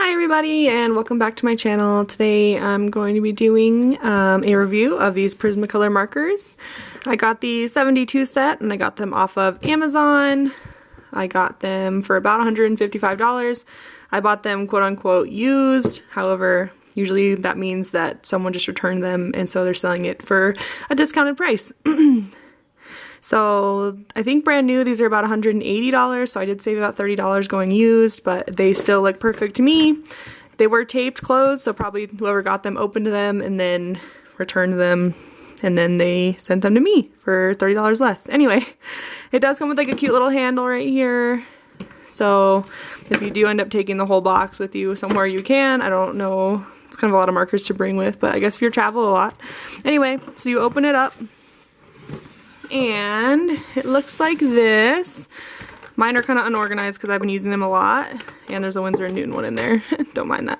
Hi everybody and welcome back to my channel. Today I'm going to be doing a review of these Prismacolor markers. I got the 72 set and I got them off of Amazon. I got them for about $155. I bought them quote-unquote used. However, usually that means that someone just returned them and so they're selling it for a discounted price. So I think brand new these are about $180, so I did save about $30 going used, but they still look perfect to me. They were taped closed, so probably whoever got them opened them and then returned them, and then they sent them to me for $30 less. Anyway, it does come with like a cute little handle right here. So if you do end up taking the whole box with you somewhere you can, I don't know, it's kind of a lot of markers to bring with, but I guess if you travel a lot. Anyway, so you open it up. And it looks like this. Mine are kind of unorganized because I've been using them a lot. And there's a Winsor & Newton one in there. Don't mind that.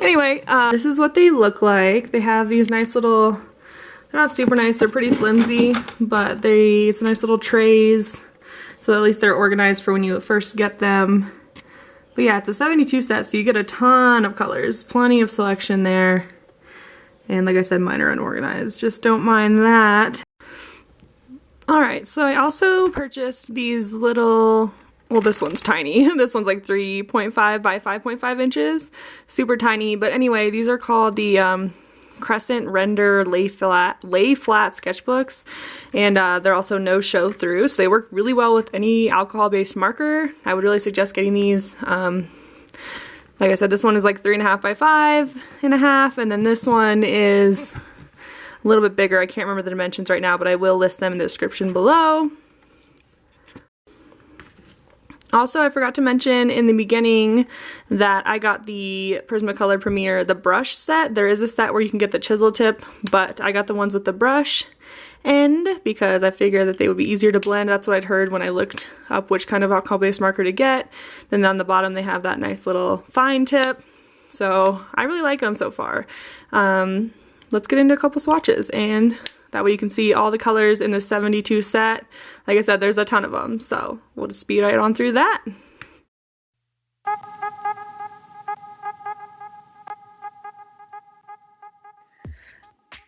Anyway, this is what they look like. They have these nice little, they're not super nice, they're pretty flimsy, but it's nice little trays. So at least they're organized for when you first get them. But yeah, it's a 72 set, so you get a ton of colors. Plenty of selection there. And like I said, mine are unorganized. Just don't mind that. Alright, so I also purchased these little, well this one's tiny, this one's like 3.5 by 5.5 inches, super tiny, but anyway, these are called the Crescent Render Lay Flat sketchbooks, and they're also no show through, so they work really well with any alcohol based marker. I would really suggest getting these. Like I said, this one is like 3.5 by 5.5, and then this one is a little bit bigger. I can't remember the dimensions right now, but I will list them in the description below. Also, I forgot to mention in the beginning that I got the Prismacolor Premier, the brush set. There is a set where you can get the chisel tip, but I got the ones with the brush end because I figured that they would be easier to blend. That's what I'd heard when I looked up which kind of alcohol-based marker to get. Then on the bottom they have that nice little fine tip. So I really like them so far. Let's get into a couple swatches, and that way you can see all the colors in the 72 set. Like I said, there's a ton of them, so we'll just speed right on through that.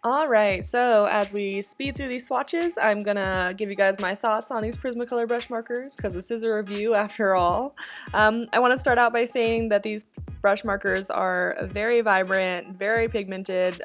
Alright, so as we speed through these swatches, I'm gonna give you guys my thoughts on these Prismacolor brush markers, because this is a review after all. I want to start out by saying that these brush markers are very vibrant, very pigmented.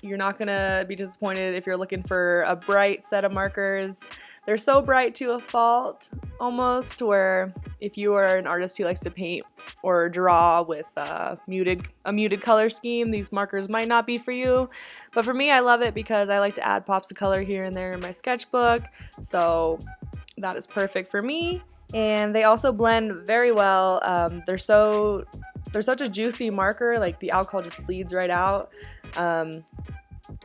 You're not gonna be disappointed if you're looking for a bright set of markers. They're so bright to a fault, almost, where if you are an artist who likes to paint or draw with a muted color scheme, these markers might not be for you. But for me, I love it because I like to add pops of color here and there in my sketchbook, so that is perfect for me. And they also blend very well. They're such a juicy marker, like the alcohol just bleeds right out.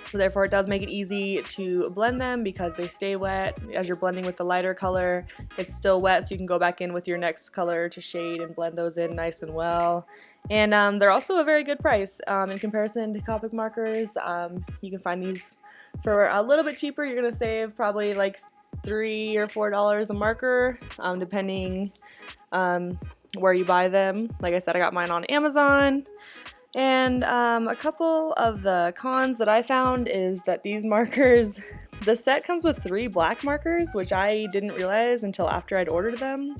So therefore it does make it easy to blend them because they stay wet. As you're blending with the lighter color, it's still wet, so you can go back in with your next color to shade and blend those in nice and well. And they're also a very good price in comparison to Copic markers. You can find these for a little bit cheaper. You're going to save probably like $3 or $4 a marker, depending where you buy them. Like I said, I got mine on Amazon. And a couple of the cons that I found is that these markers, the set comes with 3 black markers, which I didn't realize until after I'd ordered them.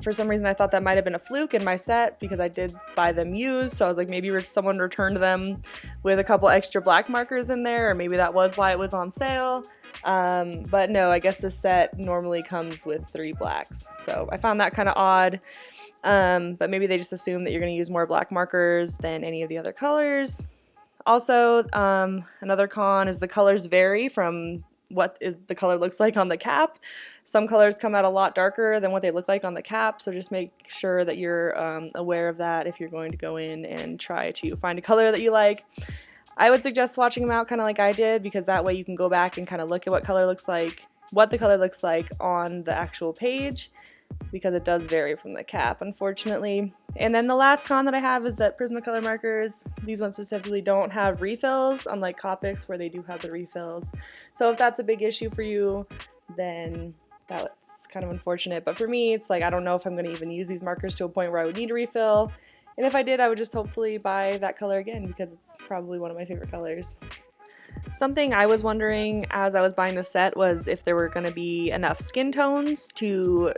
For some reason I thought that might have been a fluke in my set because I did buy them used, so I was like, maybe someone returned them with a couple extra black markers in there, or maybe that was why it was on sale. But no, I guess this set normally comes with 3 blacks, so I found that kind of odd. But maybe they just assume that you're going to use more black markers than any of the other colors. Also, another con is the colors vary from what the color looks like on the cap. Some colors come out a lot darker than what they look like on the cap, so just make sure that you're aware of that if you're going to go in and try to find a color that you like. I would suggest swatching them out kind of like I did, because that way you can go back and kind of look at what the color looks like on the actual page, because it does vary from the cap, unfortunately. And then the last con that I have is that Prismacolor markers, these ones specifically, don't have refills, unlike Copics where they do have the refills. So if that's a big issue for you, then that's kind of unfortunate. But for me, it's like I don't know if I'm going to even use these markers to a point where I would need a refill. And if I did, I would just hopefully buy that color again because it's probably one of my favorite colors. Something I was wondering as I was buying the set was if there were going to be enough skin tones to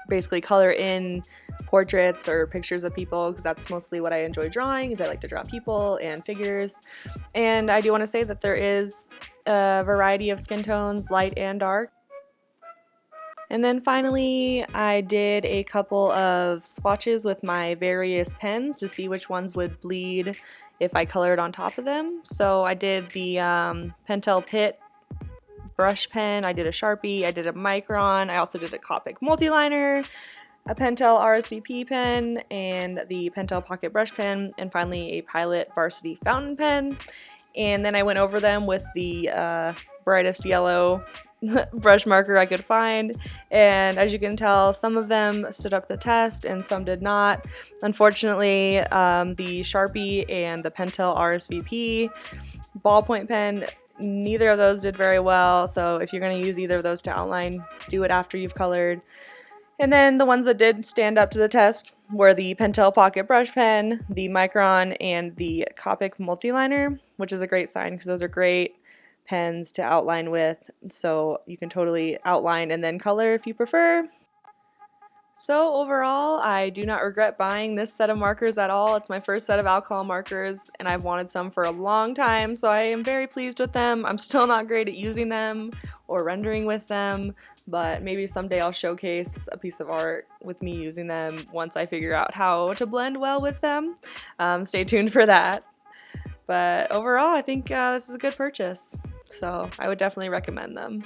basically color in portraits or pictures of people, because that's mostly what I enjoy drawing, is I like to draw people and figures. And I do want to say that there is a variety of skin tones, light and dark. And then finally, I did a couple of swatches with my various pens to see which ones would bleed if I colored on top of them. So I did the Pentel Pitt brush pen, I did a Sharpie, I did a Micron, I also did a Copic multiliner, a Pentel RSVP pen, and the Pentel Pocket brush pen, and finally a Pilot Varsity fountain pen. And then I went over them with the brightest yellow brush marker I could find, and as you can tell, some of them stood up the test and some did not. Unfortunately, the Sharpie and the Pentel RSVP ballpoint pen, neither of those did very well, so if you're going to use either of those to outline, do it after you've colored. And then the ones that did stand up to the test were the Pentel Pocket brush pen, the Micron, and the Copic multiliner, which is a great sign because those are great pens to outline with, so you can totally outline and then color if you prefer. So overall, I do not regret buying this set of markers at all. It's my first set of alcohol markers and I've wanted some for a long time, so I am very pleased with them. I'm still not great at using them or rendering with them, but maybe someday I'll showcase a piece of art with me using them once I figure out how to blend well with them. Stay tuned for that. But overall, I think this is a good purchase, so I would definitely recommend them.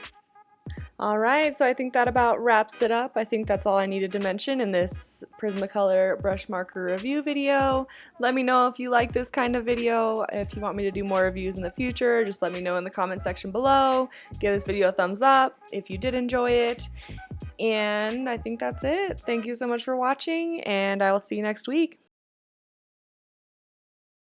Alright, so I think that about wraps it up. I think that's all I needed to mention in this Prismacolor brush marker review video. Let me know if you like this kind of video. If you want me to do more reviews in the future, just let me know in the comment section below. Give this video a thumbs up if you did enjoy it. And I think that's it. Thank you so much for watching, and I will see you next week.